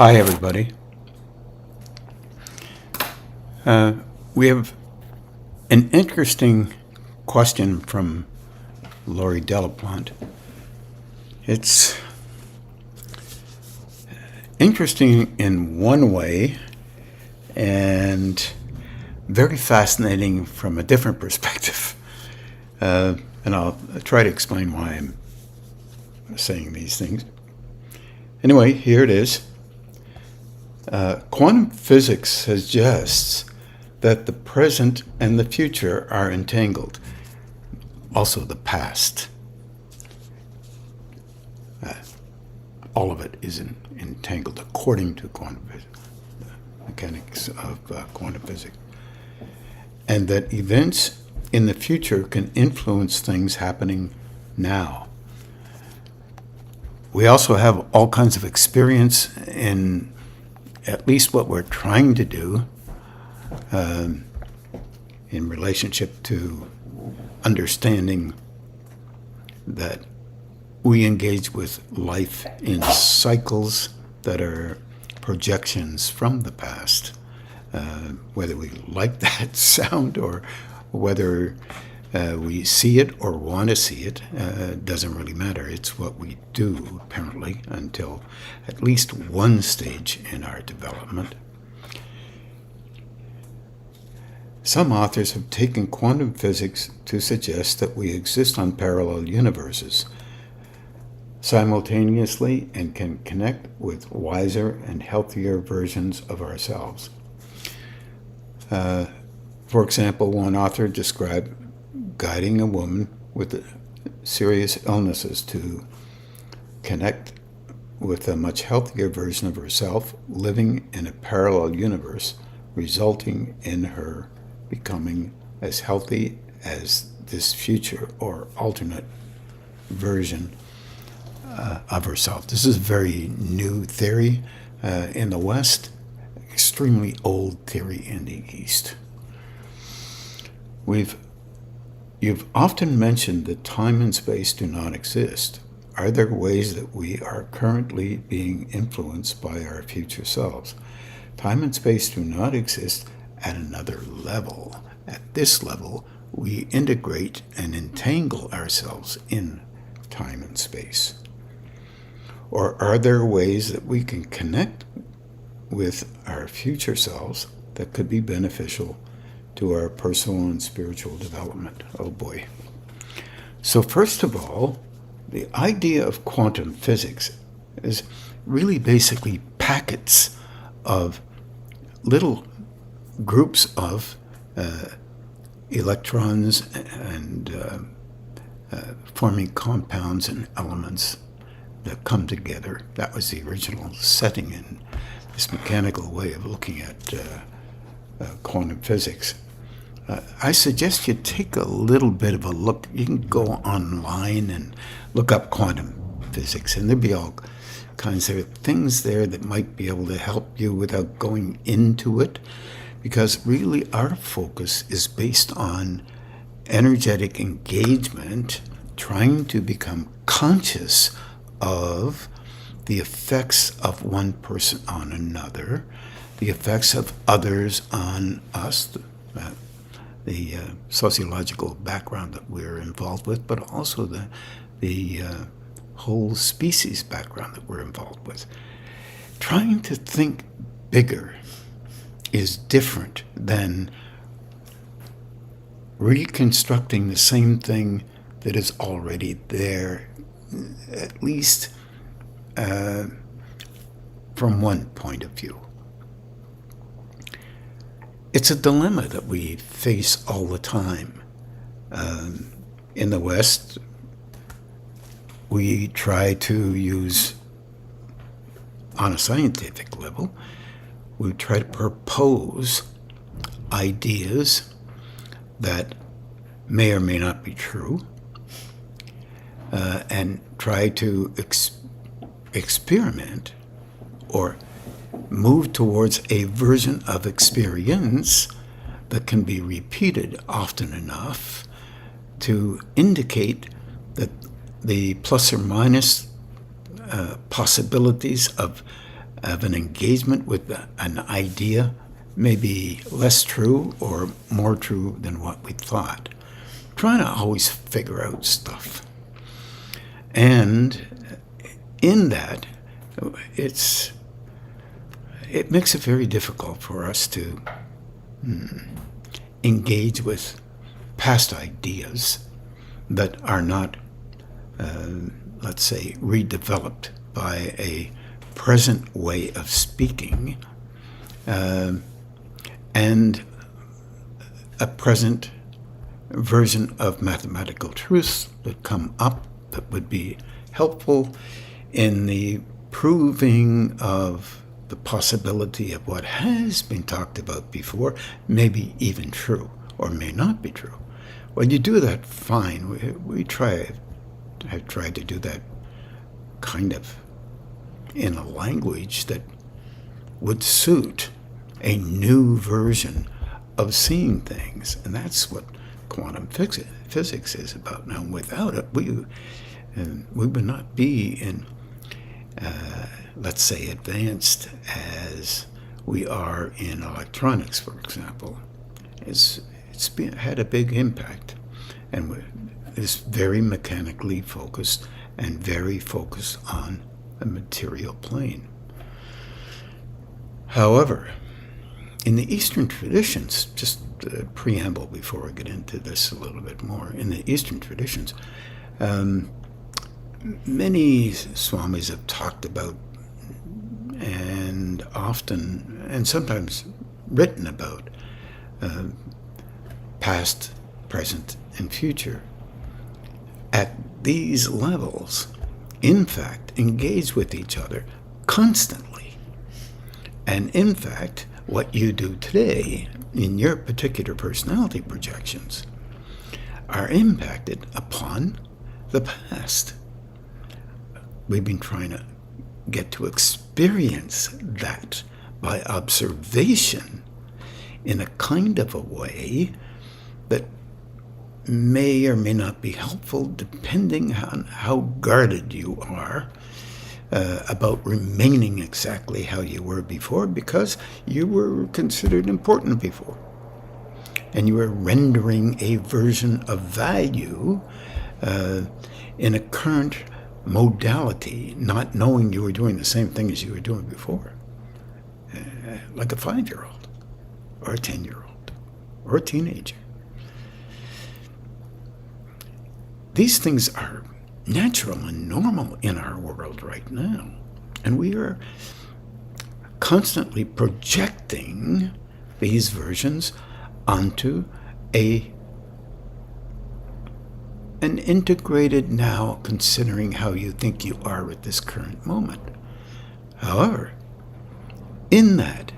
Hi, everybody. We have an interesting question from Laurie Delaplante. It's interesting in one way and very fascinating from a different perspective. And I'll try to explain why I'm saying these things. Anyway, here it is. Quantum physics suggests that the present and the future are entangled. Also the past. All of it is entangled according to quantum physics, the mechanics of quantum physics. And that events in the future can influence things happening now. We also have all kinds of experience in at least what we're trying to do in relationship to understanding that we engage with life in cycles that are projections from the past. Whether we like that sound or whether we see it or want to see it doesn't really matter. It's what we do, apparently, until at least one stage in our development. Some authors have taken quantum physics to suggest that we exist on parallel universes simultaneously and can connect with wiser and healthier versions of ourselves. For example, one author described guiding a woman with serious illnesses to connect with a much healthier version of herself, living in a parallel universe, resulting in her becoming as healthy as this future or alternate version of herself. This is a very new theory in the West, extremely old theory in the East. You've often mentioned that time and space do not exist. Are there ways that we are currently being influenced by our future selves? Time and space do not exist at another level. At this level, we integrate and entangle ourselves in time and space. Or are there ways that we can connect with our future selves that could be beneficial to our personal and spiritual development? Oh boy. So first of all, the idea of quantum physics is really basically packets of little groups of electrons and forming compounds and elements that come together. That was the original setting in this mechanical way of looking at quantum physics. I suggest you take a little bit of a look. You can go online and look up quantum physics, and there'll be all kinds of things there that might be able to help you without going into it, because really our focus is based on energetic engagement, trying to become conscious of the effects of one person on another, the effects of others on us, the sociological background that we're involved with, but also the whole species background that we're involved with. Trying to think bigger is different than reconstructing the same thing that is already there, at least from one point of view. It's a dilemma that we face all the time. In the West, we try to use, on a scientific level, we try to propose ideas that may or may not be true, and try to experiment or move towards a version of experience that can be repeated often enough to indicate that the plus or minus possibilities of of an engagement with an idea may be less true or more true than what we thought. Trying to always figure out stuff. And in that, it makes it very difficult for us to engage with past ideas that are not, let's say, redeveloped by a present way of speaking and a present version of mathematical truths that come up that would be helpful in the proving of the possibility of what has been talked about before, may be even true or may not be true. When you do that, fine. Have tried to do that kind of in a language that would suit a new version of seeing things. And that's what quantum physics is about. Now, without it, we would not be in, let's say, advanced as we are in electronics, for example. It's had a big impact, and it's very mechanically focused and very focused on a material plane. However, in the Eastern traditions, just a preamble before I get into this a little bit more, in the Eastern traditions, many swamis have talked about and often and sometimes written about past, present, and future. At these levels, in fact, engage with each other constantly. And in fact, what you do today in your particular personality projections are impacted upon the past. We've been trying to get to experience that by observation in a kind of a way that may or may not be helpful depending on how guarded you are about remaining exactly how you were before, because you were considered important before. And you were rendering a version of value in a current modality, not knowing you were doing the same thing as you were doing before. Like a 5-year-old, or a 10-year-old, or a teenager. These things are natural and normal in our world right now. And we are constantly projecting these versions onto an integrated now, considering how you think you are at this current moment. However, in that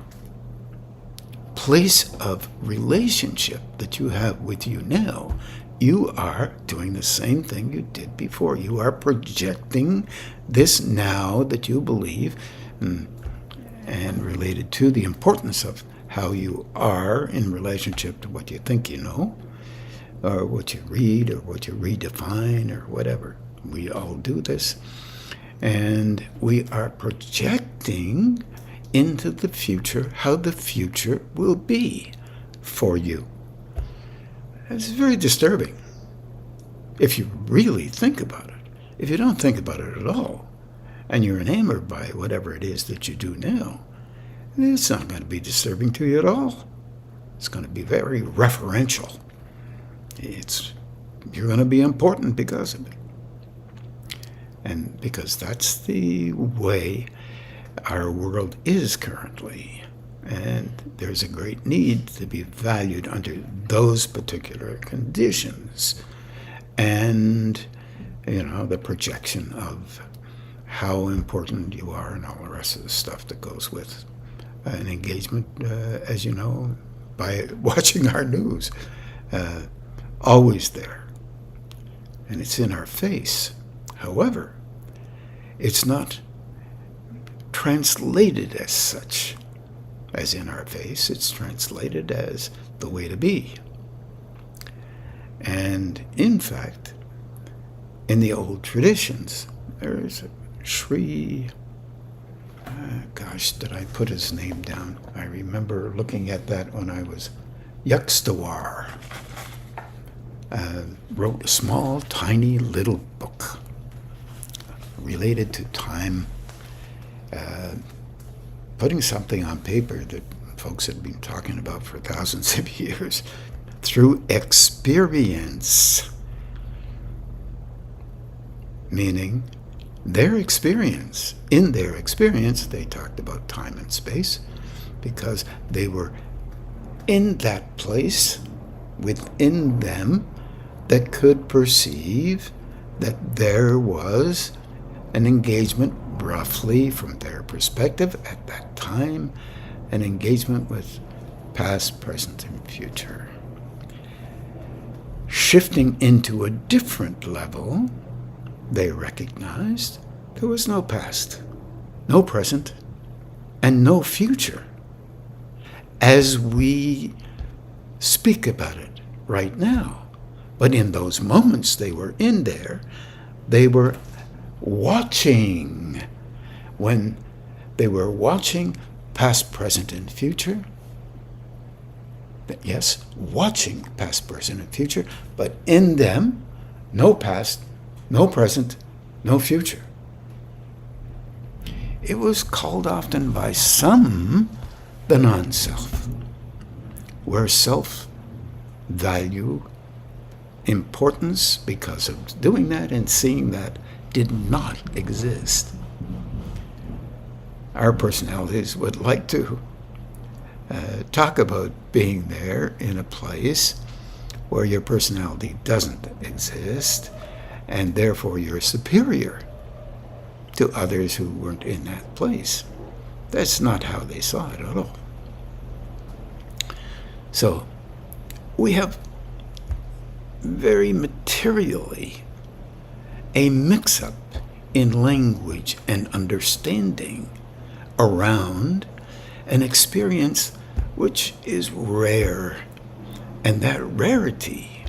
place of relationship that you have with you now, you are doing the same thing you did before. You are projecting this now that you believe, and related to the importance of how you are in relationship to what you think you know, or what you read, or what you redefine, or whatever. We all do this. And we are projecting into the future how the future will be for you. It's very disturbing if you really think about it. If you don't think about it at all, and you're enamored by whatever it is that you do now, it's not going to be disturbing to you at all. It's going to be very referential. You're going to be important because of it. And because that's the way our world is currently. And there's a great need to be valued under those particular conditions. And, the projection of how important you are and all the rest of the stuff that goes with an engagement, as you know, by watching our news. Always there. And it's in our face. However, it's not translated as such. As in our face, it's translated as the way to be. And in fact, in the old traditions, there's a Sri, Gosh, did I put his name down? I remember looking at that when I was Yuxtawar. Wrote a small, tiny little book related to time, putting something on paper that folks had been talking about for thousands of years through experience, meaning their experience. In their experience, they talked about time and space because they were in that place within them that could perceive that there was an engagement, roughly from their perspective at that time, an engagement with past, present, and future. Shifting into a different level, they recognized there was no past, no present, and no future as we speak about it right now. But in those moments they were in there, they were watching. When they were watching past, present, and future, yes, watching past, present, and future, but in them, no past, no present, no future. It was called often by some the non-self, where self-value, importance because of doing that and seeing that did not exist. Our personalities would like to talk about being there in a place where your personality doesn't exist, and therefore you're superior to others who weren't in that place. That's not how they saw it at all. So we have very materially a mix-up in language and understanding around an experience which is rare, and that rarity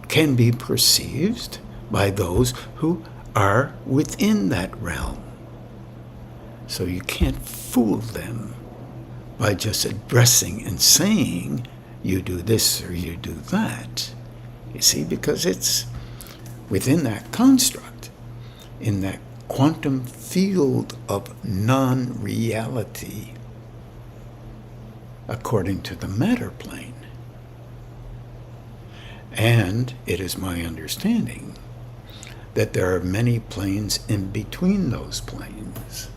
can be perceived by those who are within that realm. So you can't fool them by just addressing and saying you do this or you do that. You see, because it's within that construct, in that quantum field of non-reality, according to the matter plane. And it is my understanding that there are many planes in between those planes.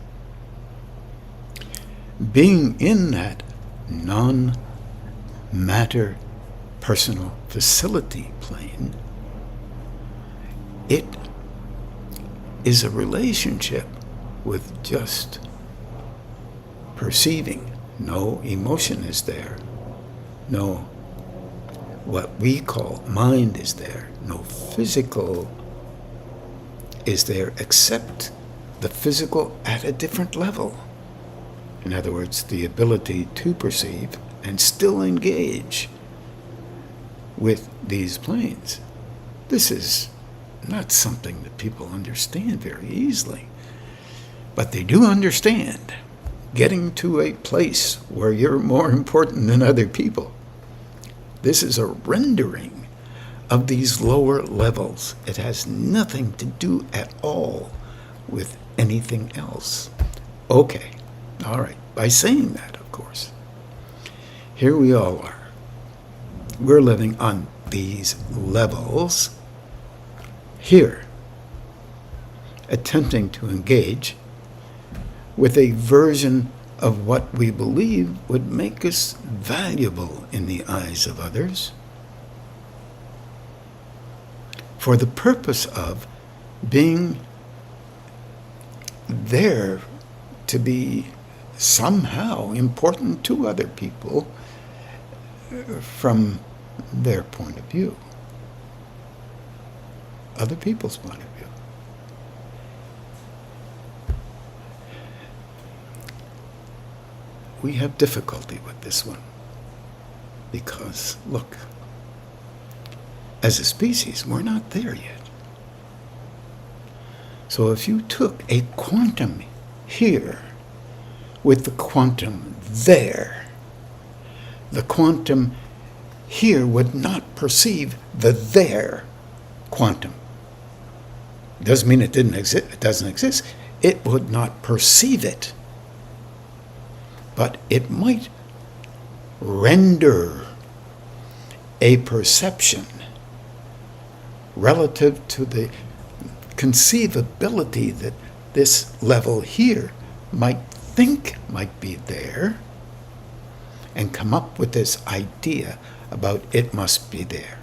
Being in that non-matter personal facility plane, it is a relationship with just perceiving. No emotion is there. No, what we call mind is there. No physical is there except the physical at a different level. In other words, the ability to perceive and still engage with these planes. This is not something that people understand very easily. But they do understand getting to a place where you're more important than other people. This is a rendering of these lower levels. It has nothing to do at all with anything else. Okay, all right. By saying that, of course, here we all are. We're living on these levels here, attempting to engage with a version of what we believe would make us valuable in the eyes of others, for the purpose of being there to be somehow important to other people from their point of view, other people's point of view. We have difficulty with this one because, look, as a species, we're not there yet. So if you took a quantum here with the quantum there. The quantum here would not perceive the there quantum. Doesn't mean it didn't exist. It doesn't exist. It would not perceive it. But it might render a perception relative to the conceivability that this level here might think might be there, and come up with this idea about it must be there.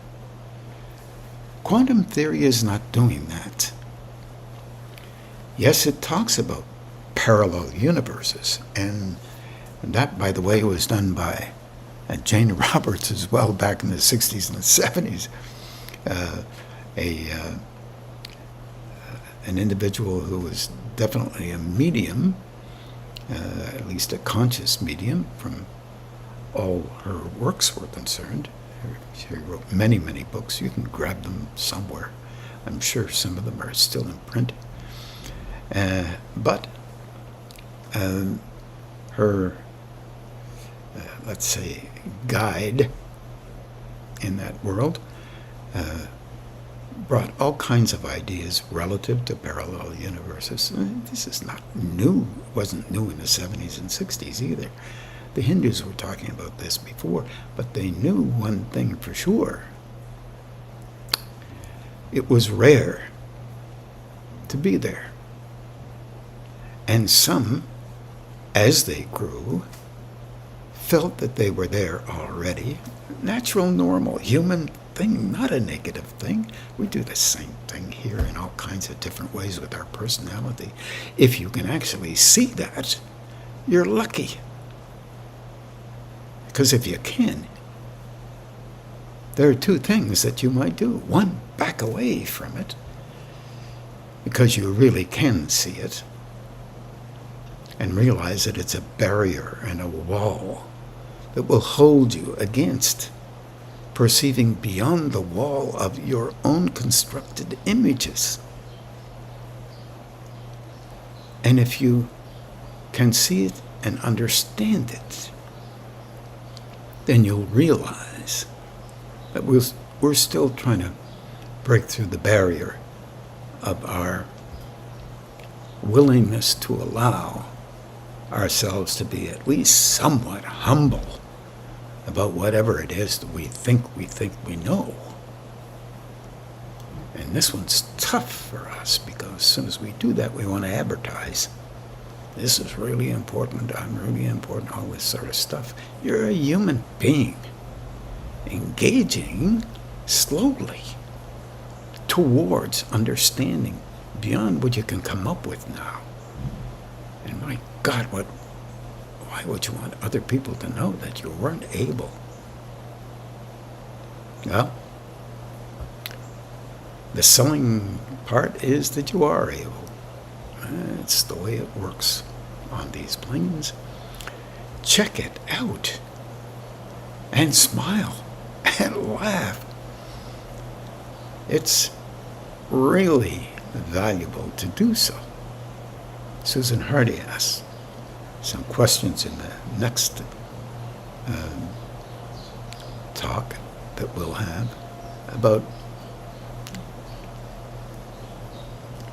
Quantum theory is not doing that. Yes, it talks about parallel universes, and that, by the way, was done by Jane Roberts as well back in the 60s and the 70s. An individual who was definitely a medium, at least a conscious medium, from all her works were concerned. She wrote many, many books. You can grab them somewhere. I'm sure some of them are still in print. But her, let's say, guide in that world brought all kinds of ideas relative to parallel universes. This is not new. It wasn't new in the 70s and 60s either. The Hindus were talking about this before, but they knew one thing for sure. It was rare to be there. And some, as they grew, felt that they were there already. Natural, normal, human thing, not a negative thing. We do the same thing here in all kinds of different ways with our personality. If you can actually see that, you're lucky. Because if you can, there are two things that you might do. One, back away from it, because you really can see it, and realize that it's a barrier and a wall that will hold you against perceiving beyond the wall of your own constructed images. And if you can see it and understand it, then you'll realize that we're still trying to break through the barrier of our willingness to allow ourselves to be at least somewhat humble about whatever it is that we think we know. And this one's tough for us, because as soon as we do that, we want to advertise. This is really important, I'm really important, all this sort of stuff. You're a human being engaging slowly towards understanding beyond what you can come up with now. And my God, why would you want other people to know that you weren't able? Well, the selling part is that you are able. It's the way it works on these planes. Check it out and smile and laugh. It's really valuable to do so. Susan Hardy asks some questions in the next talk that we'll have about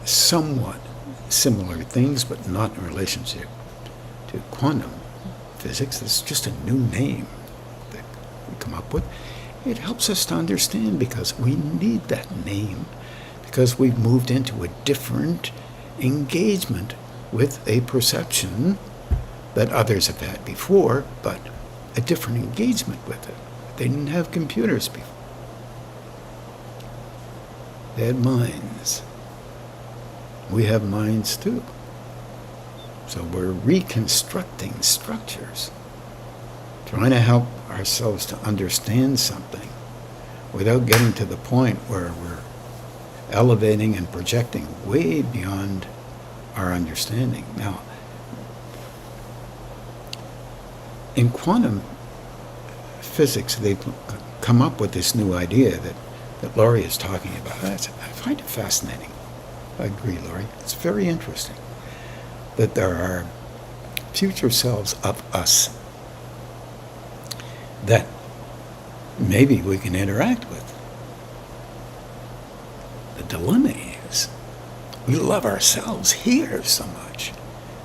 somewhat similar things, but not in relationship to quantum physics. It's just a new name that we come up with. It helps us to understand, because we need that name, because we've moved into a different engagement with a perception that others have had before, but a different engagement with it. They didn't have computers before. They had minds. We have minds too. So we're reconstructing structures, trying to help ourselves to understand something without getting to the point where we're elevating and projecting way beyond our understanding. Now, in quantum physics, they've come up with this new idea that Laurie is talking about. I find it fascinating. I agree, Laurie. It's very interesting that there are future selves of us that maybe we can interact with. The dilemma is we love ourselves here so much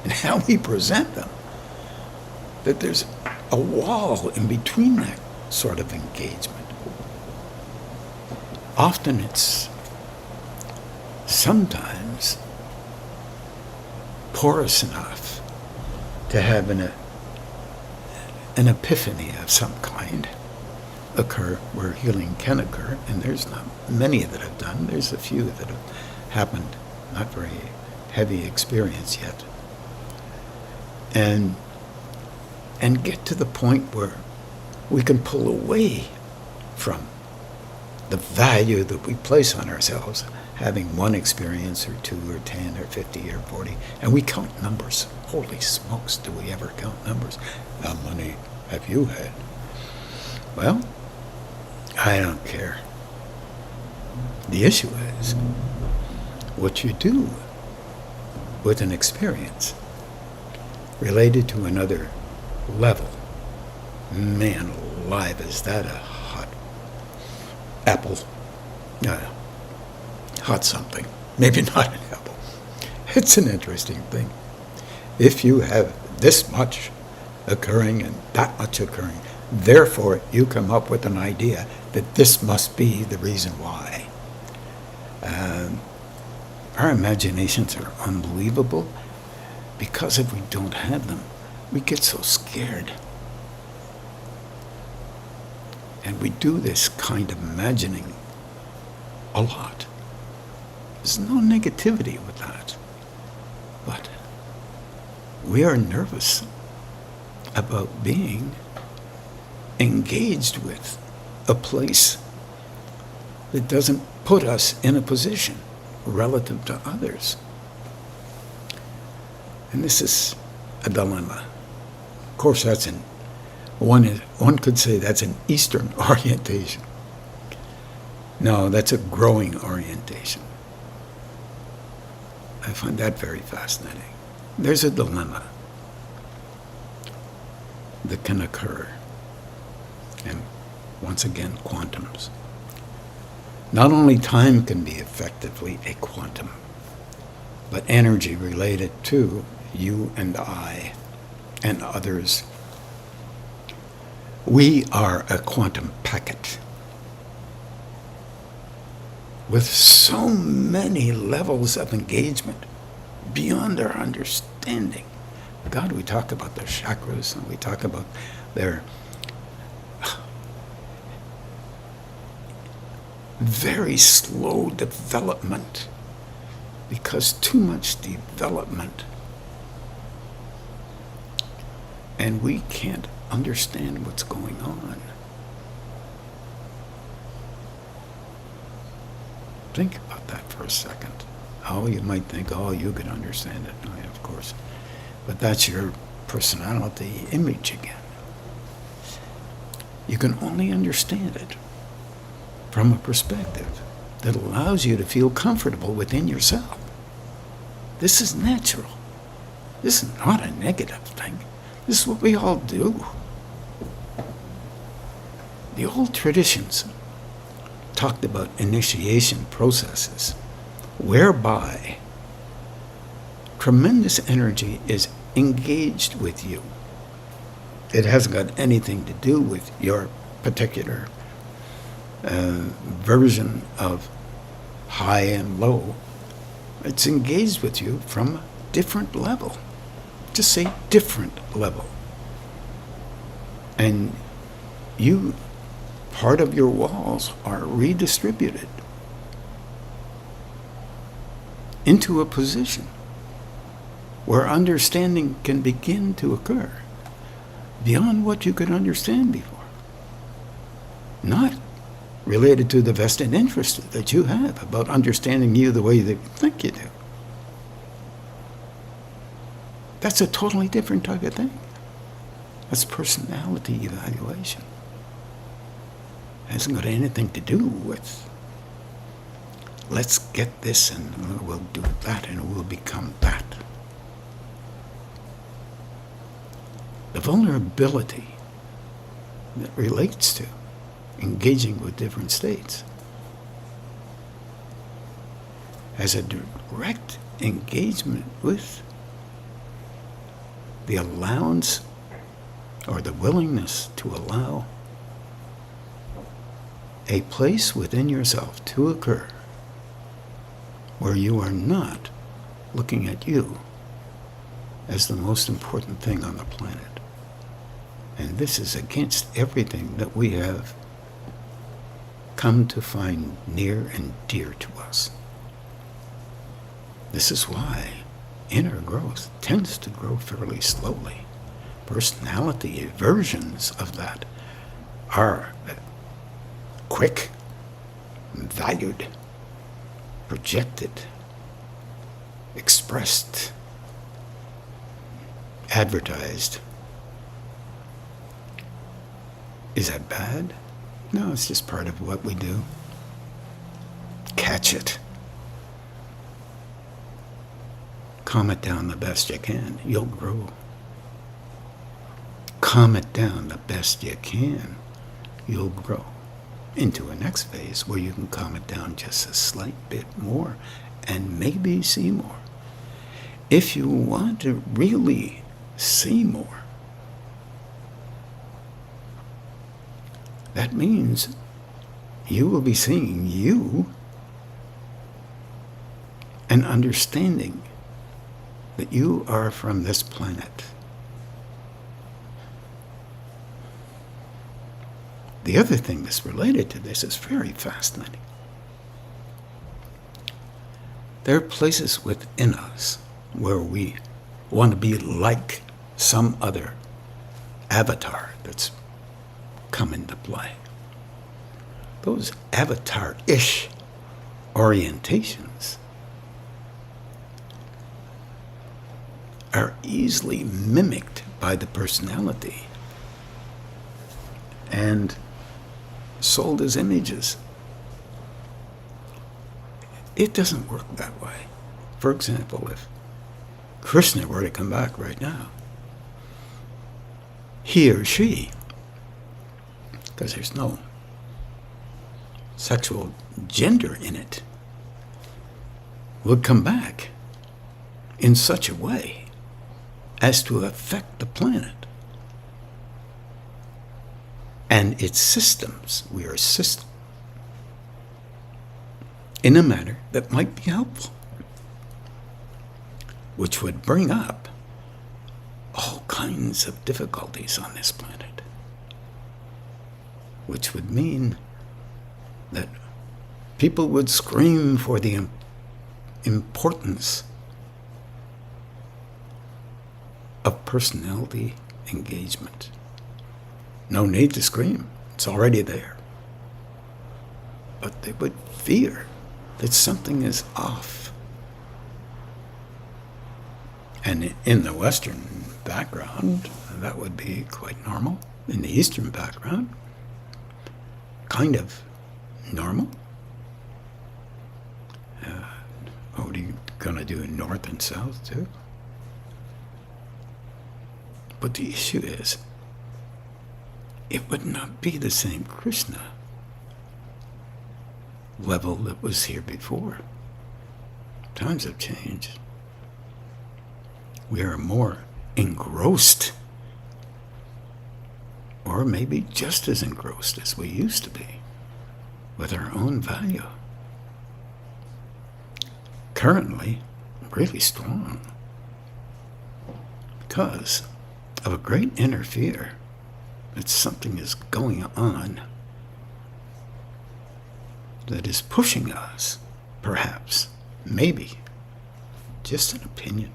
and how we present them that there's a wall in between that sort of engagement. Often it's sometimes porous enough to have an epiphany of some kind occur where healing can occur, and there's not many that have done. There's a few that have happened, not very heavy experience yet. And get to the point where we can pull away from the value that we place on ourselves, having one experience or 2 or 10 or 50 or 40, and we count numbers. Holy smokes, do we ever count numbers? How many have you had? Well, I don't care. The issue is what you do with an experience related to another level. Man alive, is that a hot apple? Hot something. Maybe not an apple. It's an interesting thing. If you have this much occurring and that much occurring, therefore you come up with an idea that this must be the reason why. Our imaginations are unbelievable because if we don't have them, we get so scared. And we do this kind of imagining a lot. There's no negativity with that. But we are nervous about being engaged with a place that doesn't put us in a position relative to others. And this is a dilemma. Of course, one could say that's an Eastern orientation. No, that's a growing orientation. I find that very fascinating. There's a dilemma that can occur. And once again, quantums. Not only time can be effectively a quantum, but energy related to you and I and others. We are a quantum packet with so many levels of engagement beyond our understanding. God, we talk about the chakras and we talk about their very slow development, because too much development and we can't understand what's going on. Think about that for a second. Oh, you might think, oh, you can understand it. Oh, yeah, of course. But that's your personality image again. You can only understand it from a perspective that allows you to feel comfortable within yourself. This is natural. This is not a negative thing. This is what we all do. The old traditions talked about initiation processes whereby tremendous energy is engaged with you. It hasn't got anything to do with your particular version of high and low. It's engaged with you from a different level. Just say different level. And you, part of your walls are redistributed into a position where understanding can begin to occur beyond what you could understand before. Not related to the vested interest that you have about understanding you the way that you think you do. That's a totally different type of thing. That's personality evaluation. It hasn't got anything to do with let's get this and we'll do that and we'll become that. the vulnerability that relates to engaging with different states has a direct engagement with the allowance or the willingness to allow a place within yourself to occur where you are not looking at you as the most important thing on the planet. And this is against everything that we have come to find near and dear to us. This is why inner growth tends to grow fairly slowly. Personality versions of that are quick, valued, projected, expressed, advertised. Is that bad? No, it's just part of what we do. Catch it. Calm it down the best you can. You'll grow. Calm it down the best you can. You'll grow into a next phase where you can calm it down just a slight bit more and maybe see more. If you want to really see more, that means you will be seeing you and understanding that you are from this planet. The other thing that's related to this is very fascinating. There are places within us where we want to be like some other avatar that's come into play. Those avatar-ish orientations are easily mimicked by the personality and sold as images. It doesn't work that way. For example, if Krishna were to come back right now, he or she, because there's no sexual gender in it, would come back in such a way as to affect the planet and its systems. We are a system in a manner that might be helpful, which would bring up all kinds of difficulties on this planet, which would mean that people would scream for the importance of personality engagement. No need to scream. It's already there. But they would fear that something is off. And in the Western background, that would be quite normal. In the Eastern background, kind of normal. What are you going to do in North and South, too? But the issue is, it would not be the same Krishna level that was here before. Times have changed. We are more engrossed, or maybe just as engrossed as we used to be, with our own value. Currently, really strong, because of a great inner fear that something is going on that is pushing us, perhaps, maybe, just an opinion,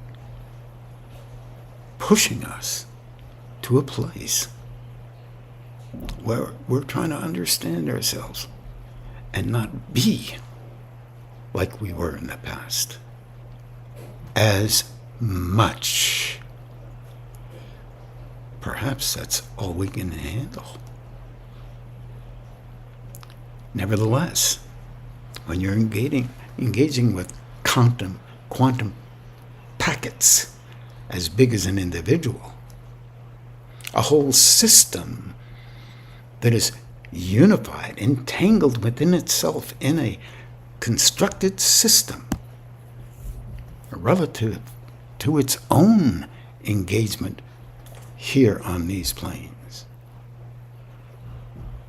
pushing us to a place where we're trying to understand ourselves and not be like we were in the past as much. Perhaps that's all we can handle. Nevertheless, when you're engaging with quantum packets as big as an individual, a whole system that is unified, entangled within itself in a constructed system relative to its own engagement here on these planes.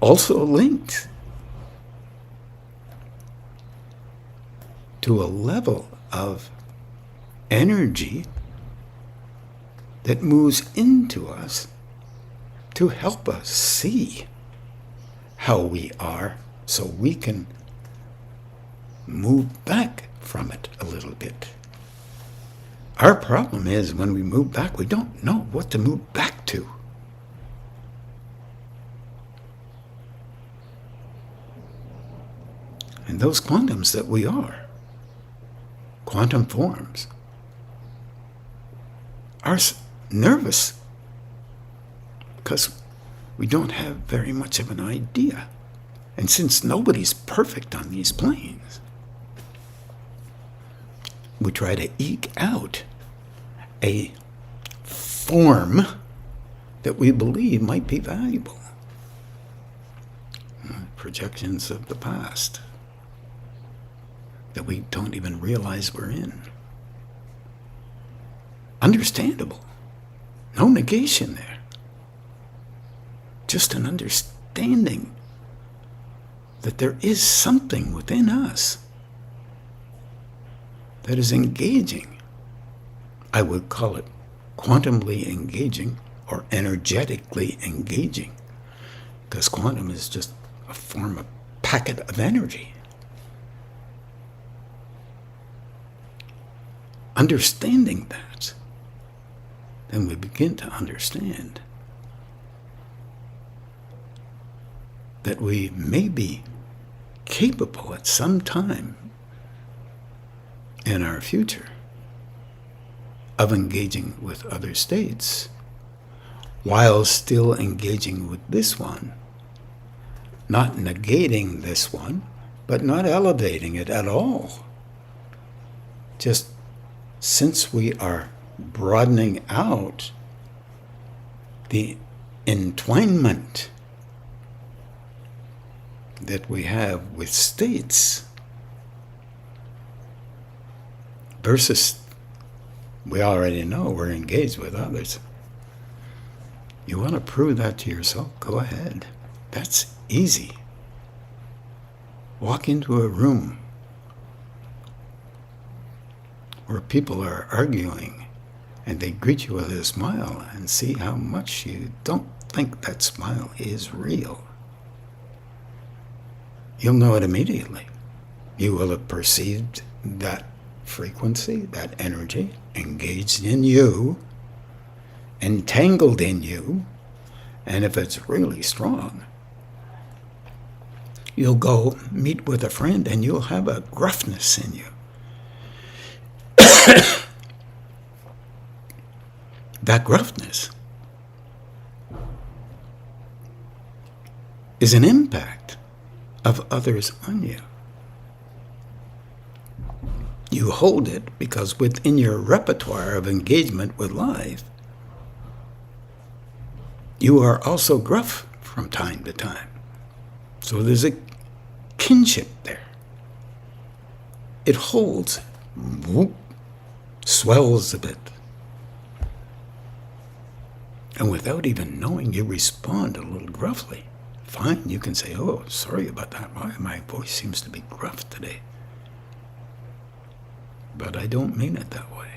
Also linked to a level of energy that moves into us to help us see how we are so we can move back from it a little bit. Our problem is when we move back, we don't know what to move back to. And those quantums that we are, quantum forms, are nervous because we don't have very much of an idea. And since nobody's perfect on these planes, we try to eke out a form that we believe might be valuable. Projections of the past that we don't even realize we're in. Understandable. No negation there. Just an understanding that there is something within us that is engaging. I would call it quantumly engaging or energetically engaging, because quantum is just a form of packet of energy. Understanding that, then we begin to understand that we may be capable at some time in our future of engaging with other states while still engaging with this one, not negating this one, but not elevating it at all. Just since we are broadening out the entwinement that we have with states versus we already know we're engaged with others. You want to prove that to yourself? Go ahead. That's easy. Walk into a room where people are arguing and they greet you with a smile and see how much you don't think that smile is real. You'll know it immediately. You will have perceived that frequency, that energy engaged in you, entangled in you, and if it's really strong, you'll go meet with a friend and you'll have a gruffness in you. That gruffness is an impact of others on you. You hold it because within your repertoire of engagement with life, you are also gruff from time to time. So there's a kinship there. It holds, whoop, swells a bit. And without even knowing, you respond a little gruffly. Fine, you can say, oh, sorry about that. My voice seems to be gruff today. But I don't mean it that way.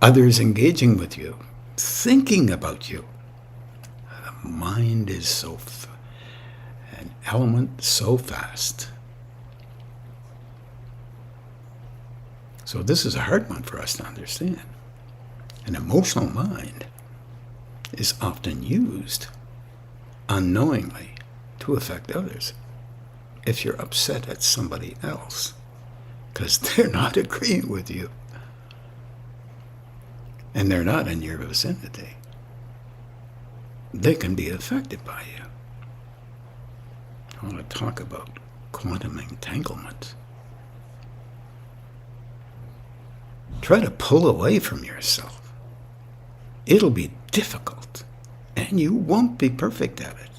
Others engaging with you, thinking about you. The mind is an element so fast. So this is a hard one for us to understand. An emotional mind is often used unknowingly to affect others. If you're upset at somebody else because they're not agreeing with you and they're not in your vicinity, they can be affected by you. I want to talk about quantum entanglement. Try to pull away from yourself It'll be difficult, and you won't be perfect at it,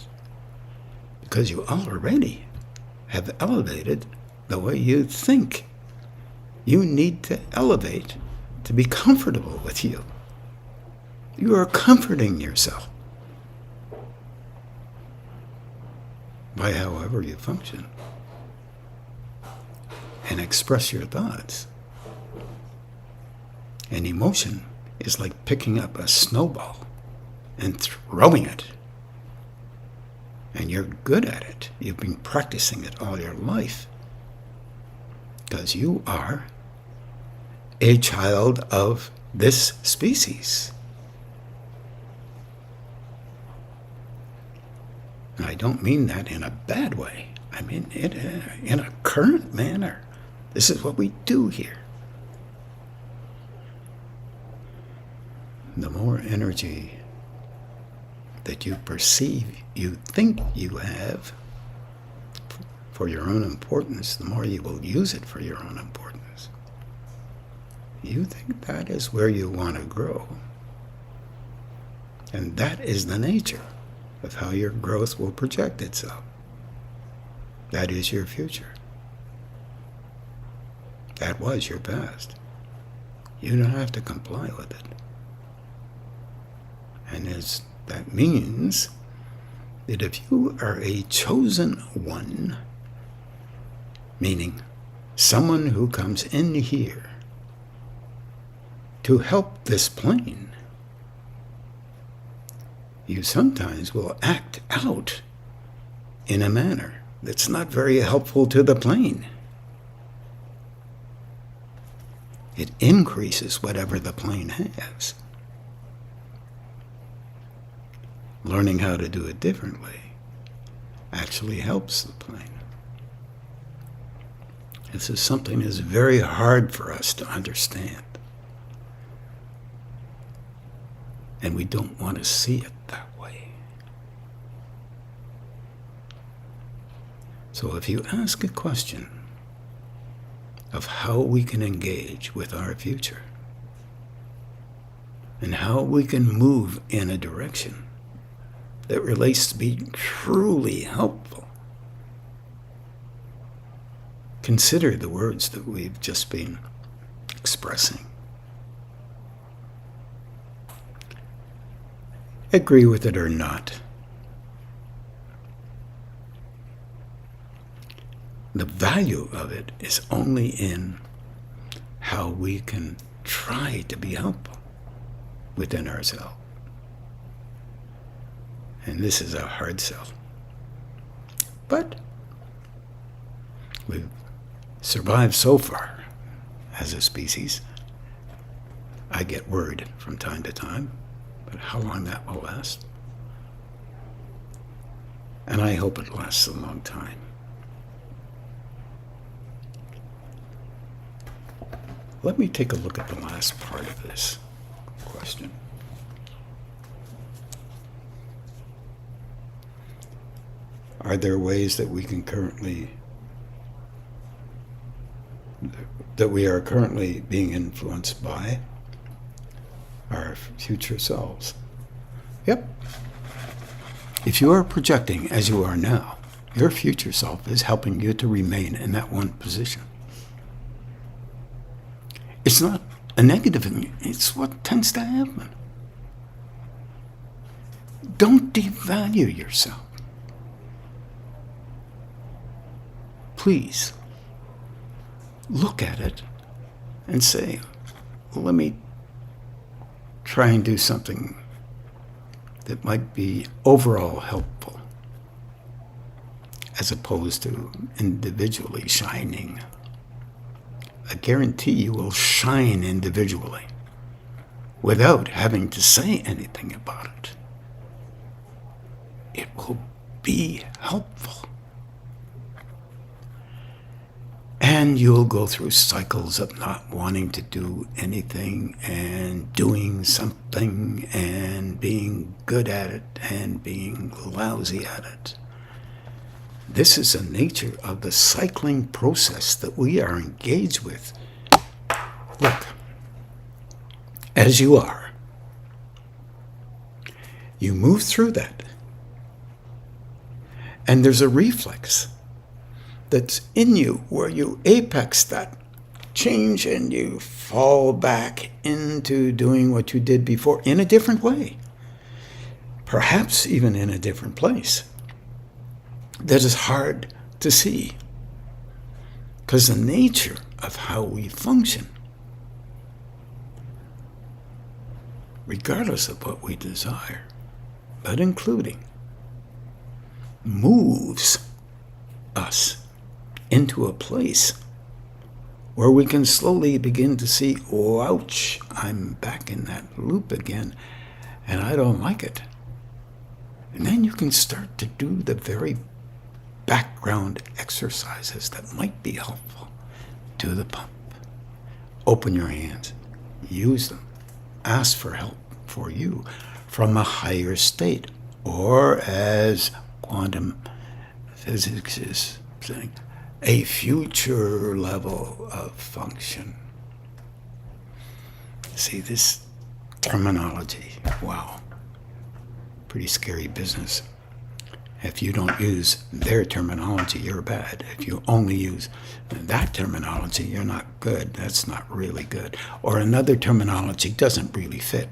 because you already have elevated the way you think. You need to elevate to be comfortable with you. You are comforting yourself by however you function and express your thoughts. And emotion is like picking up a snowball and throwing it. And you're good at it. You've been practicing it all your life, because you are a child of this species. And I don't mean that in a bad way. I mean it in a current manner. This is what we do here. The more energy that you perceive, you think you have for your own importance, the more you will use it for your own importance. You think that is where you want to grow. And that is the nature of how your growth will project itself. That is your future. That was your past. You don't have to comply with it. And that means that if you are a chosen one, meaning someone who comes in here to help this plane, you sometimes will act out in a manner that's not very helpful to the plane. It increases whatever the plane has. Learning how to do it differently actually helps the plane. This is something that's very hard for us to understand. And we don't want to see it that way. So if you ask a question of how we can engage with our future and how we can move in a direction that relates to being truly helpful, consider the words that we've just been expressing. Agree with it or not. The value of it is only in how we can try to be helpful within ourselves. And this is a hard sell. But we've survived so far as a species. I get worried from time to time, but how long that will last. And I hope it lasts a long time. Let me take a look at the last part of this question. Are there ways that we are currently being influenced by our future selves? Yep. If you are projecting as you are now, your future self is helping you to remain in that one position. It's not a negative thing. It's what tends to happen. Don't devalue yourself. Please look at it and say, let me try and do something that might be overall helpful, as opposed to individually shining. I guarantee you will shine individually without having to say anything about it. It will be helpful. And you'll go through cycles of not wanting to do anything and doing something and being good at it and being lousy at it. This is the nature of the cycling process that we are engaged with. Look, as you are, You move through that. And there's a reflex that's in you where you apex that change and you fall back into doing what you did before in a different way. Perhaps even in a different place. That is hard to see. Because the nature of how we function, regardless of what we desire, but including, moves us into a place where we can slowly begin to see, oh, ouch, I'm back in that loop again, and I don't like it. And then you can start to do the very background exercises that might be helpful. Do the pump. Open your hands. Use them. Ask for help for you from a higher state, or as quantum physics is saying, a future level of function. See, this terminology, wow, pretty scary business. If you don't use their terminology, you're bad. If you only use that terminology, you're not good. That's not really good. Or another terminology doesn't really fit.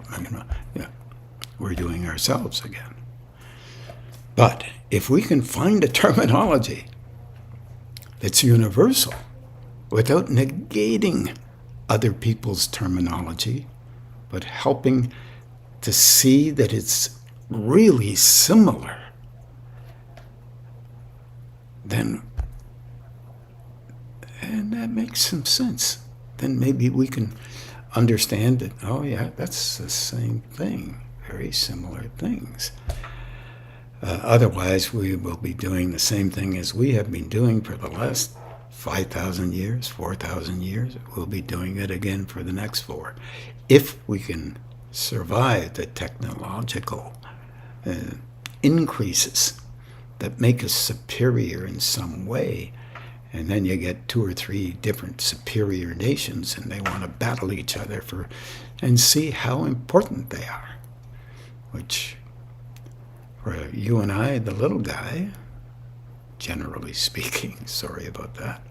We're doing ourselves again. But if we can find a terminology that's universal without negating other people's terminology, but helping to see that it's really similar, then, and that makes some sense. Then maybe we can understand that, oh yeah, that's the same thing, very similar things. Otherwise, we will be doing the same thing as we have been doing for the last 5,000 years, 4,000 years. We'll be doing it again for the next 4. If we can survive the technological increases that make us superior in some way, and then you get 2 or 3 different superior nations and they want to battle each other and see how important they are, which for you and I, the little guy, generally speaking, sorry about that,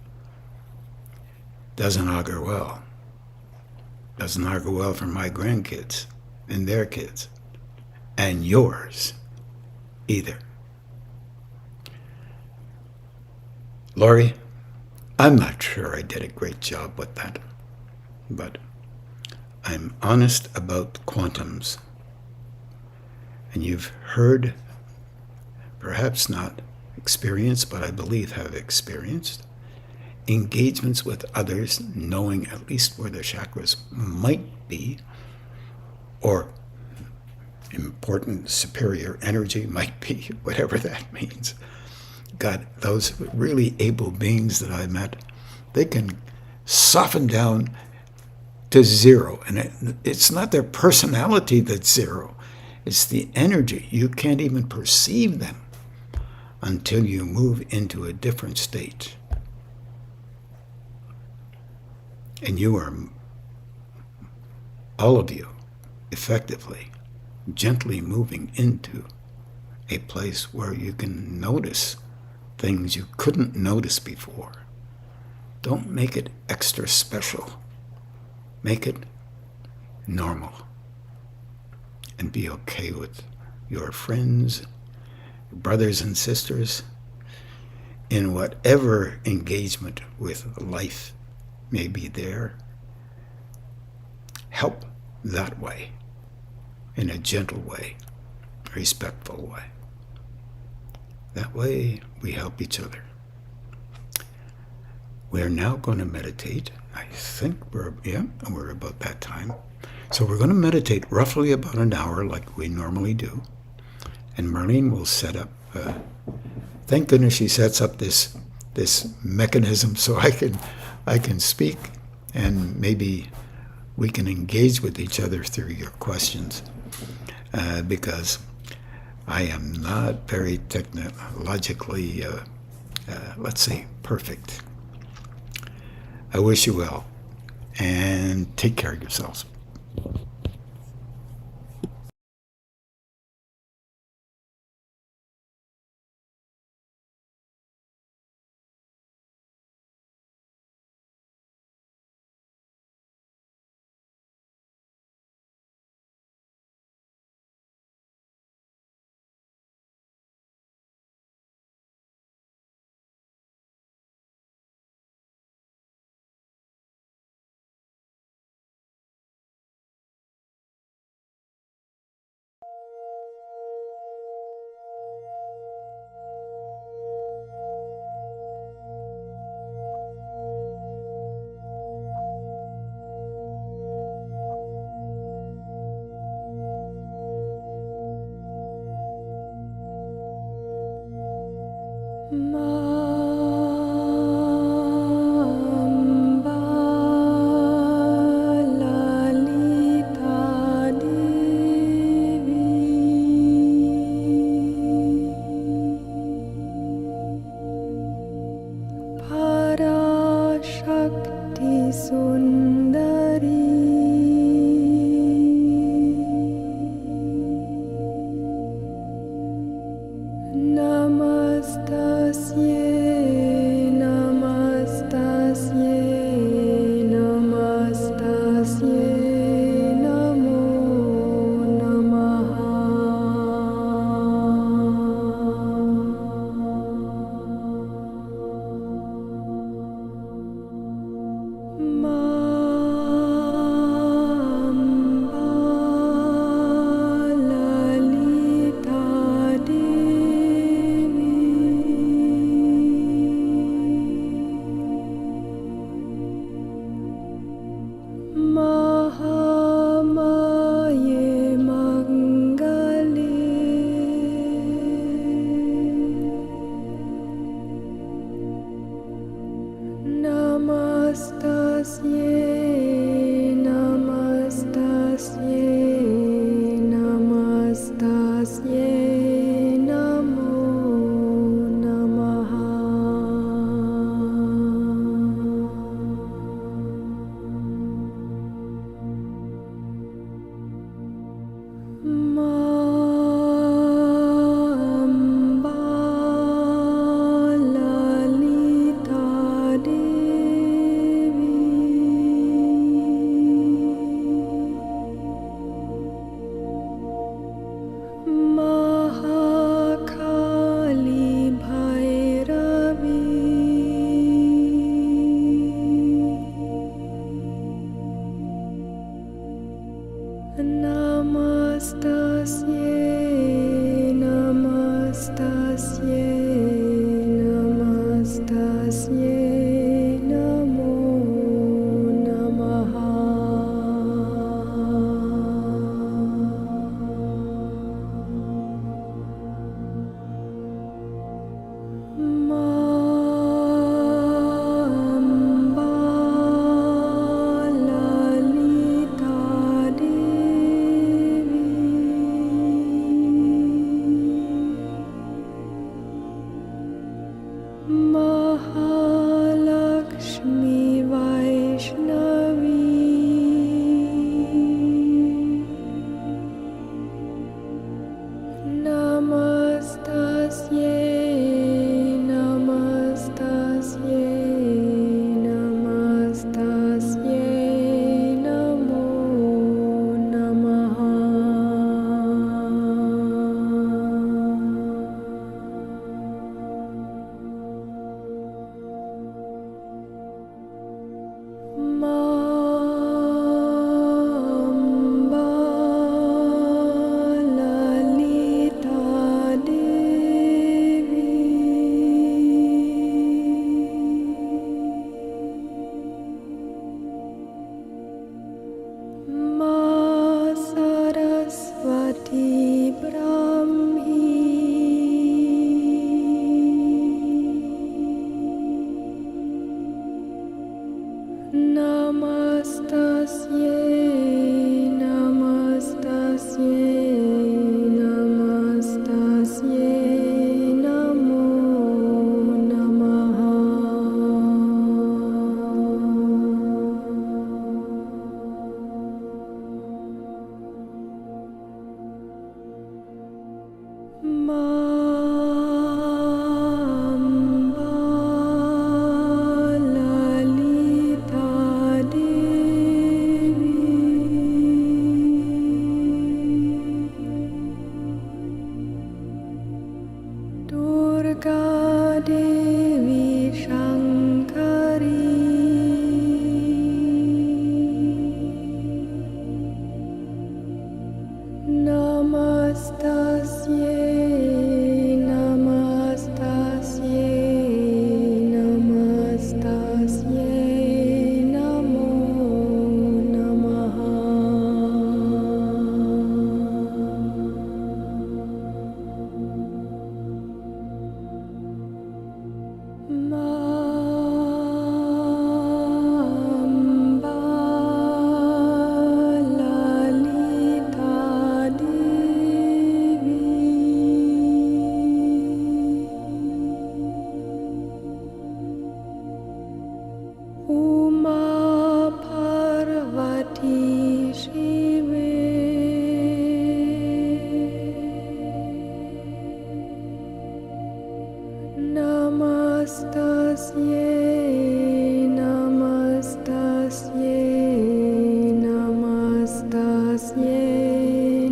doesn't augur well. Doesn't augur well for my grandkids and their kids, and yours either. Laurie, I'm not sure I did a great job with that, but I'm honest about quantums. And you've heard, perhaps not experienced, but I believe have experienced, engagements with others, knowing at least where their chakras might be, or important superior energy might be, whatever that means. God, those really able beings that I met, they can soften down to 0. And it's not their personality that's 0. It's the energy. You can't even perceive them until you move into a different state. And you are, all of you, effectively, gently moving into a place where you can notice things you couldn't notice before. Don't make it extra special. Make it normal. And be okay with your friends, brothers and sisters, in whatever engagement with life may be there. Help that way, in a gentle way, respectful way. That way, we help each other. We're now going to meditate. I think we're about that time. So we're going to meditate roughly about an hour like we normally do. And Marlene will set up, thank goodness she sets up this mechanism so I can speak, and maybe we can engage with each other through your questions, because I am not very technologically, let's say, perfect. I wish you well, and take care of yourselves.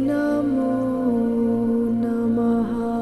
namo namaha.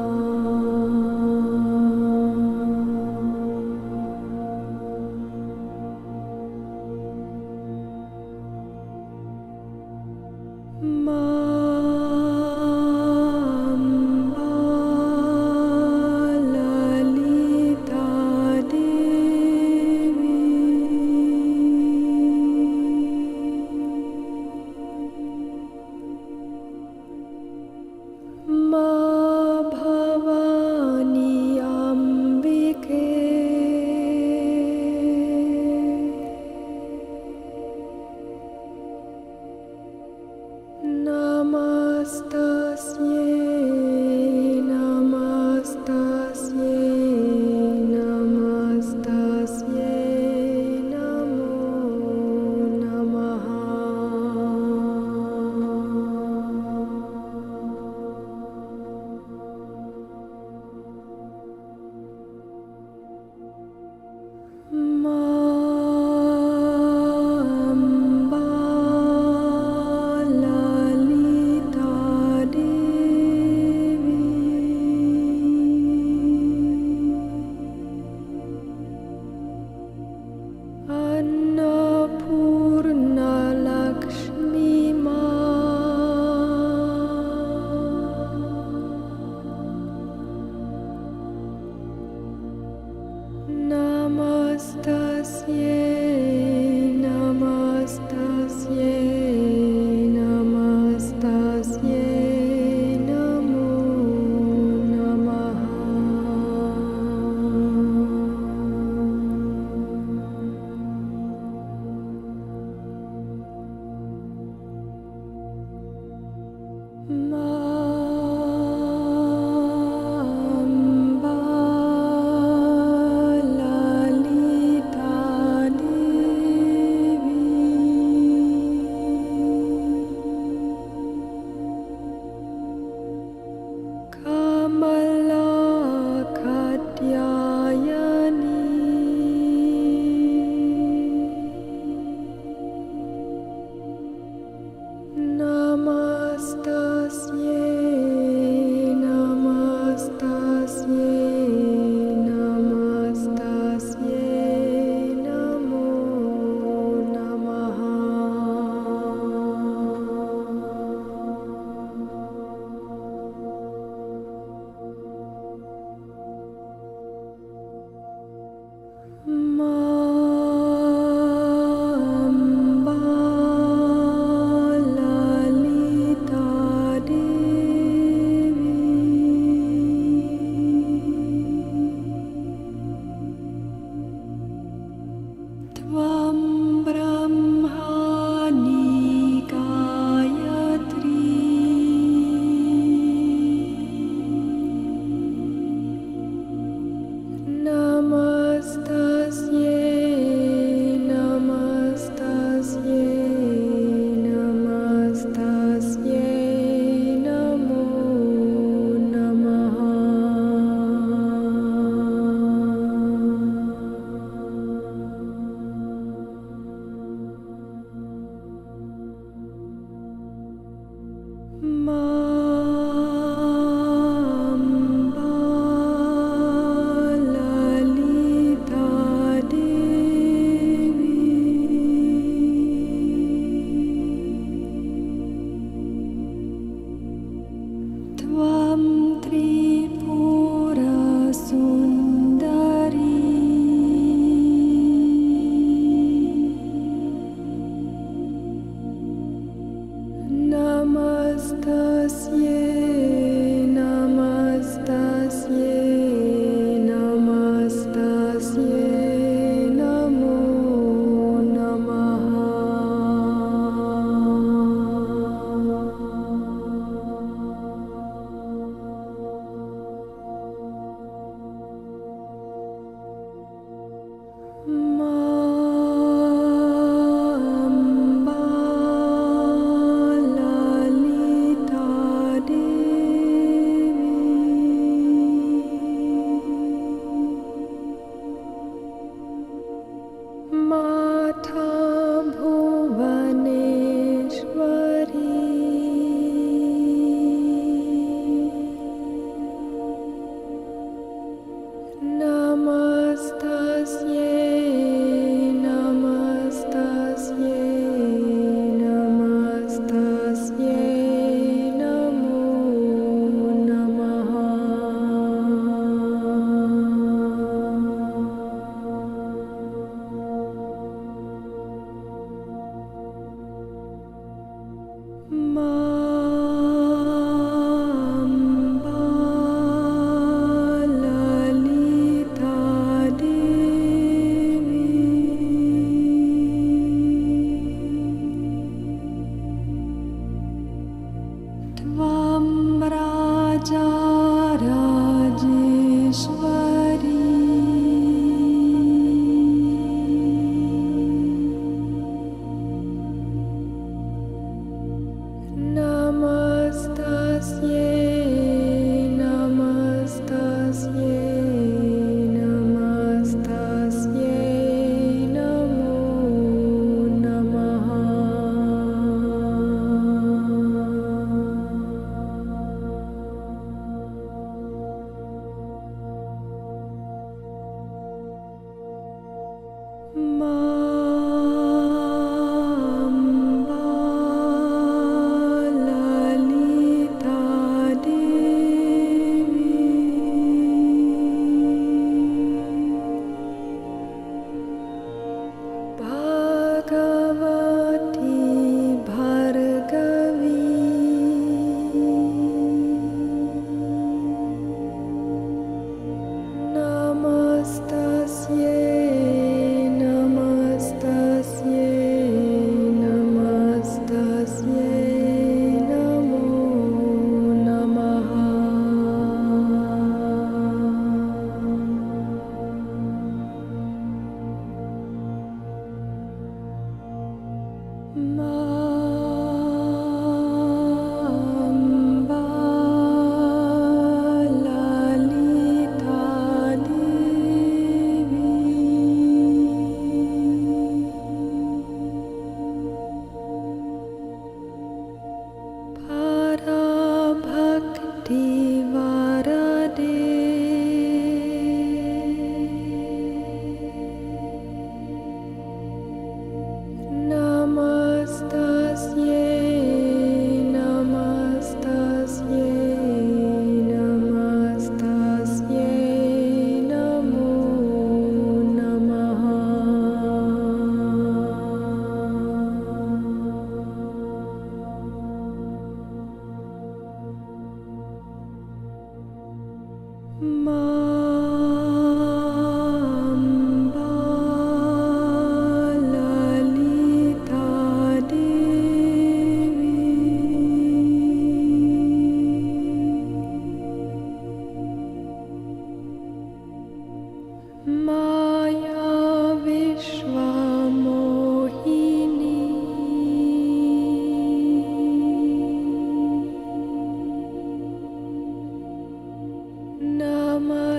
त्वं राजा राजेश्वरी नमस्तस्यै नमस्तस्यै नमस्तस्यै नमो नमः माया विश्वमोहिनी नमः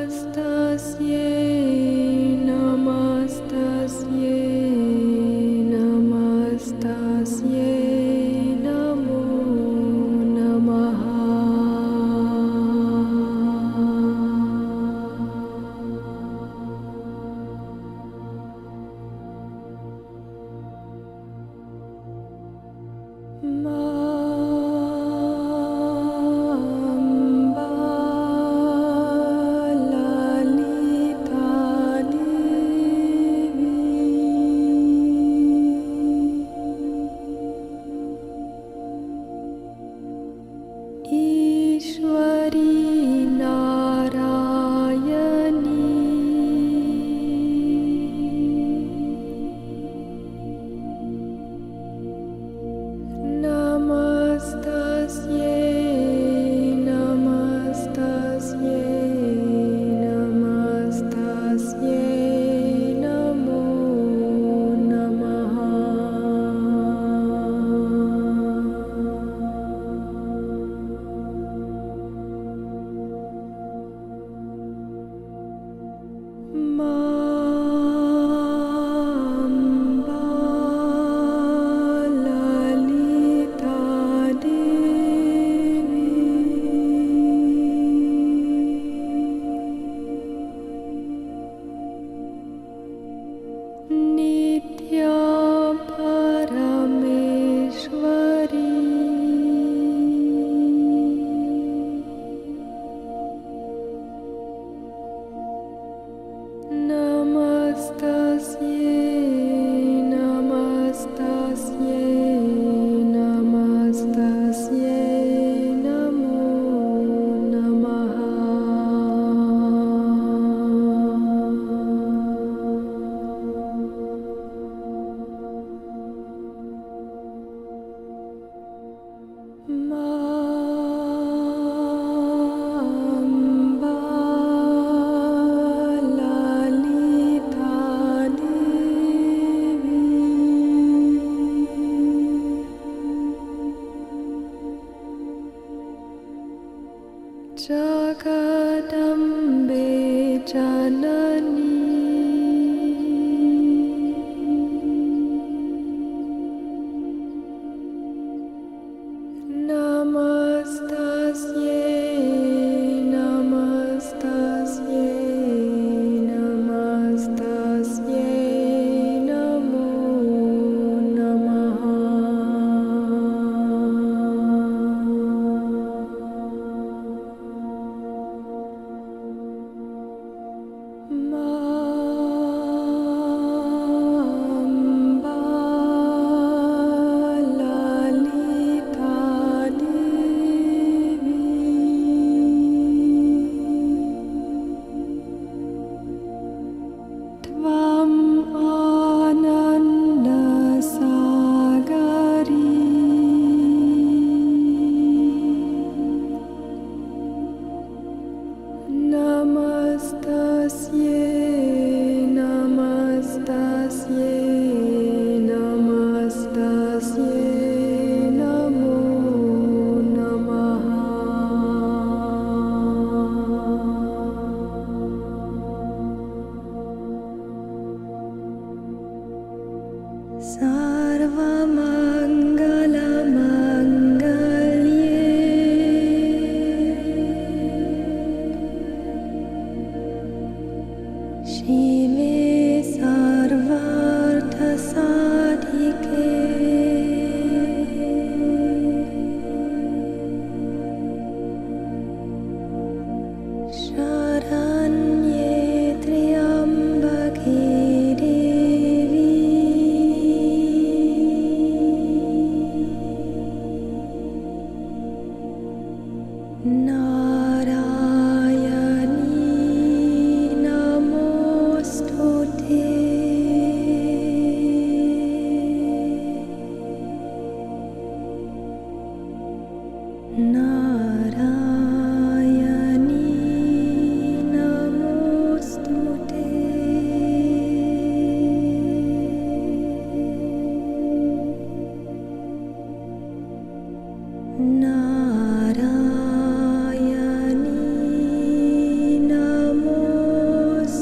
Jagadambe Janani Namastasye Namastasye Namastasye Namo Namaha Mamba Lalita Devi Tvam Ananda Sagari Namastasye Namastasye Namastasye Namo Namaha Sarvamangala Mangalye Shive Sarvartha Sadhike Sharanye Triambake Devi Narayani Namostute Narayani Namostute Narayani Namostute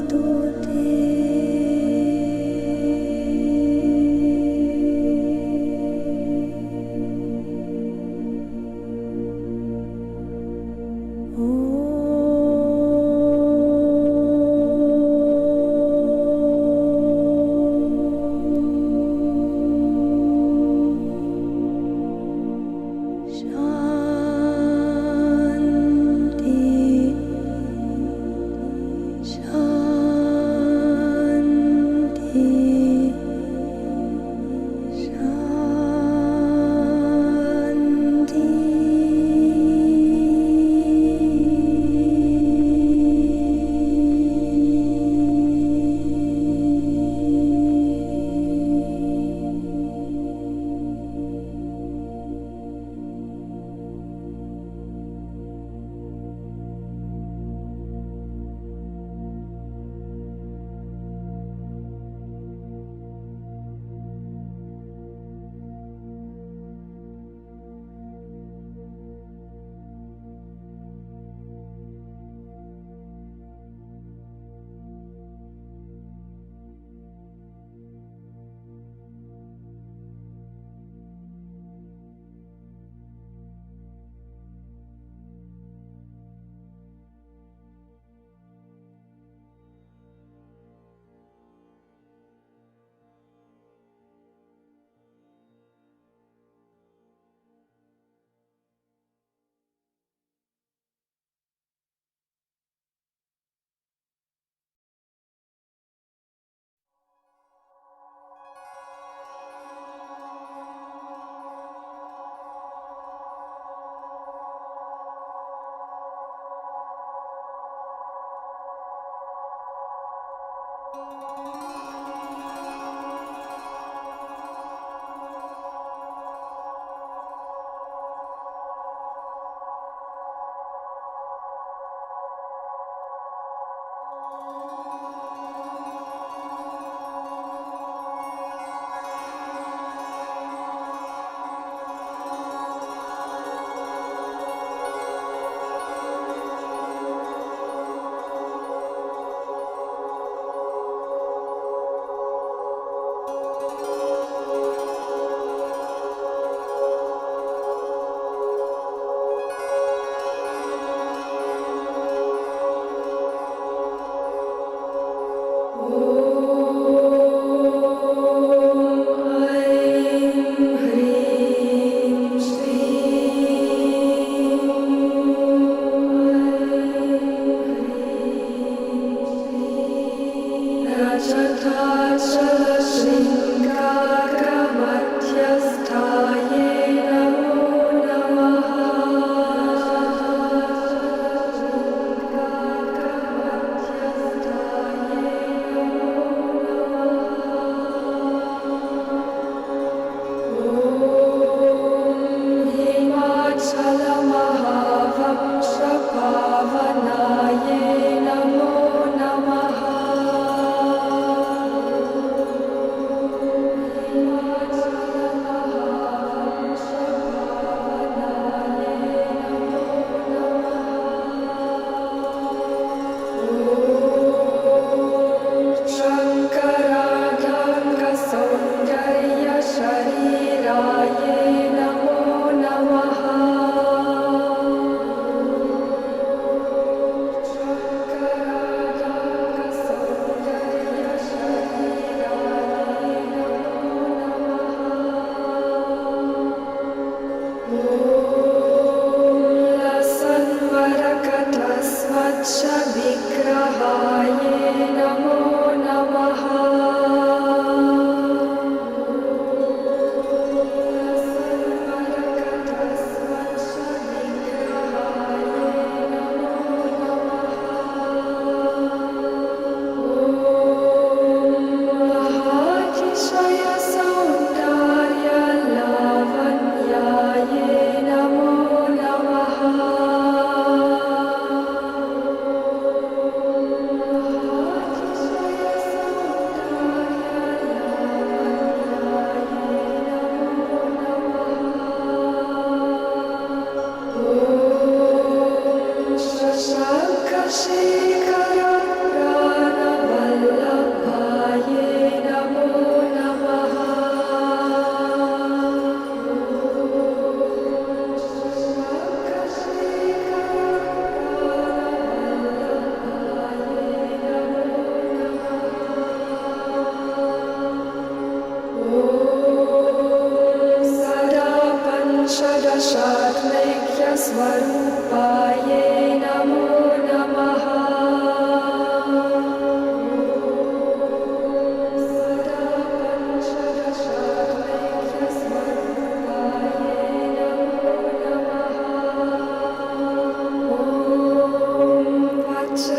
Shanti Shanti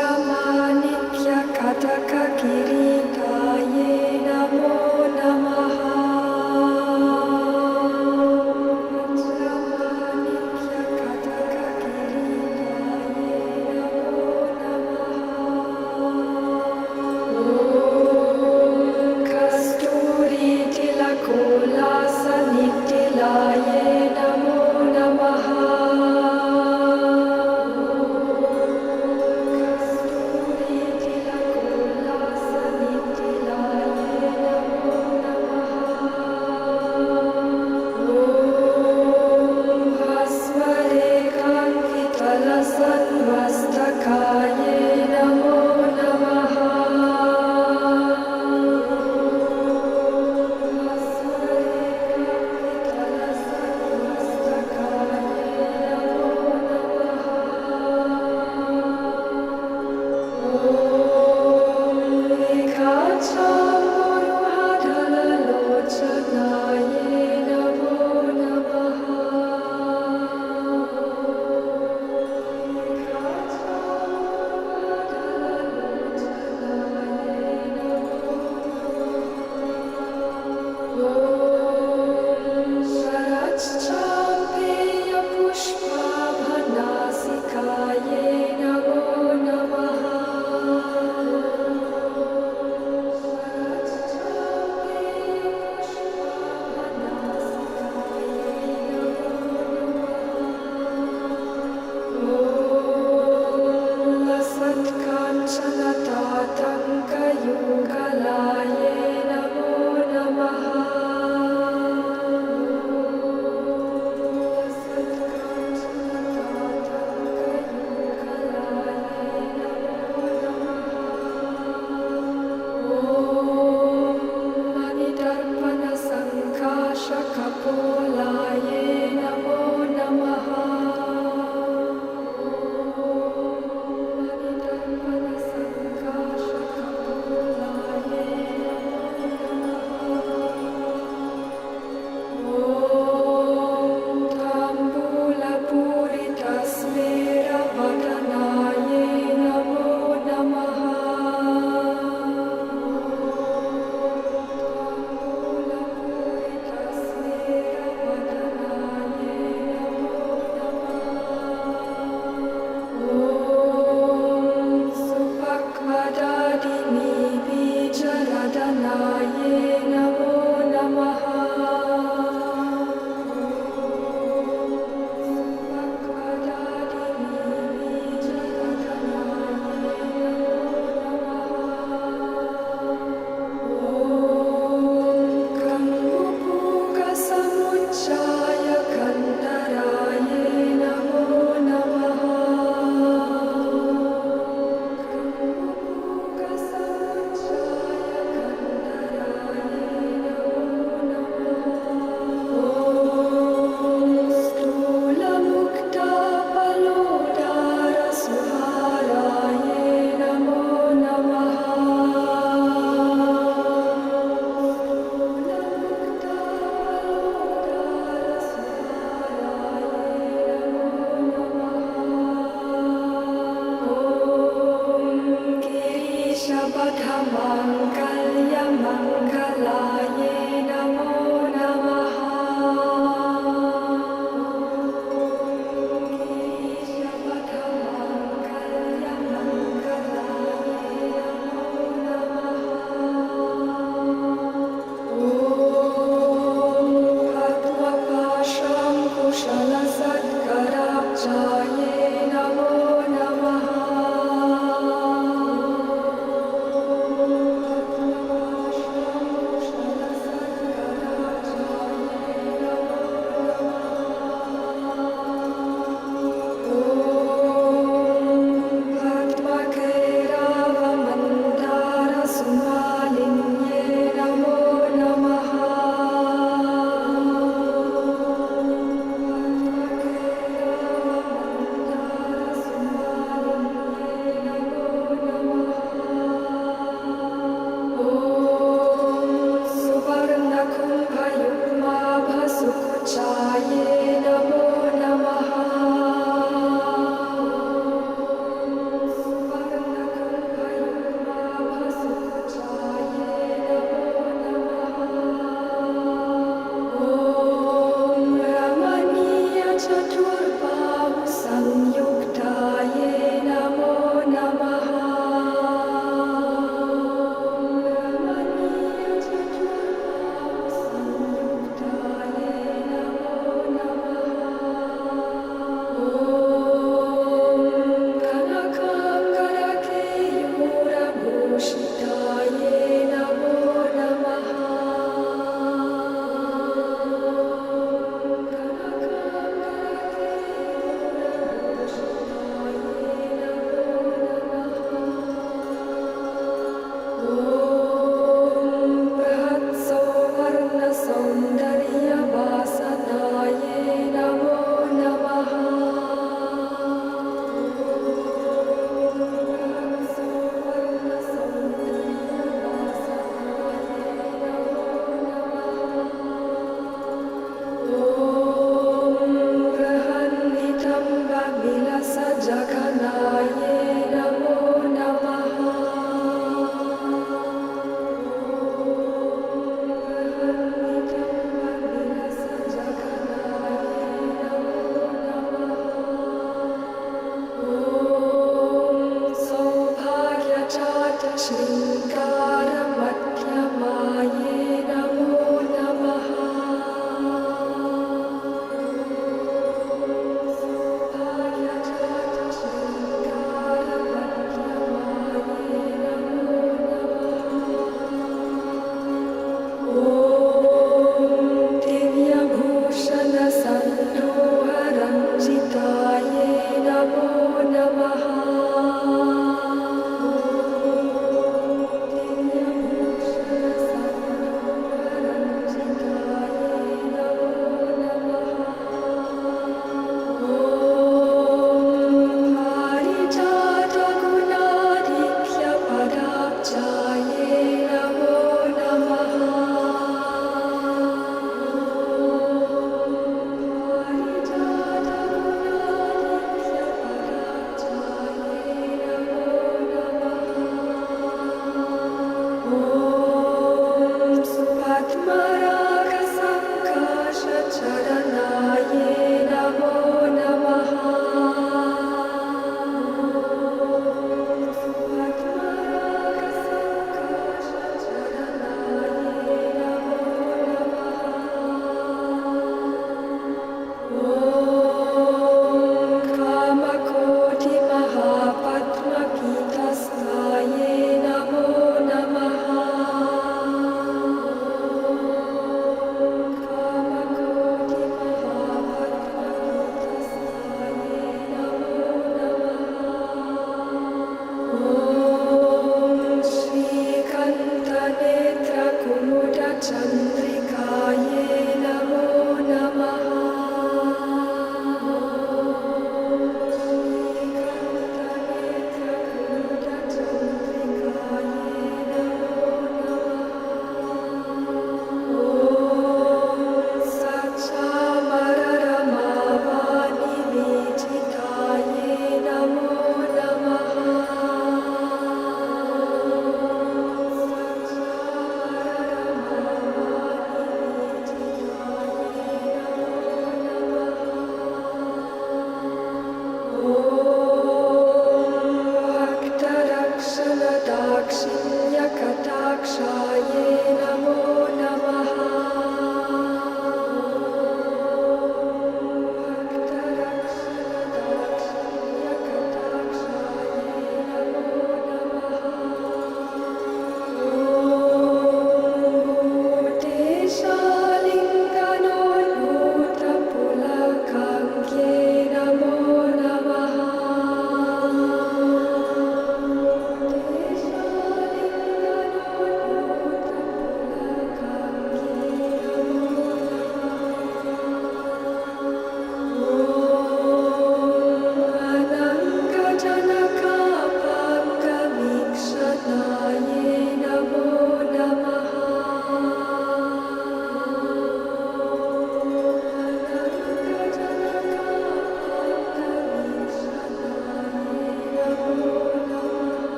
Vajramanitya Kataka Kiritaye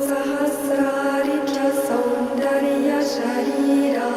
Sahasrarikya Saundarya Sharira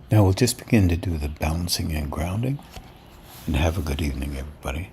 Now we'll just begin to do the balancing and grounding. And have a good evening, everybody.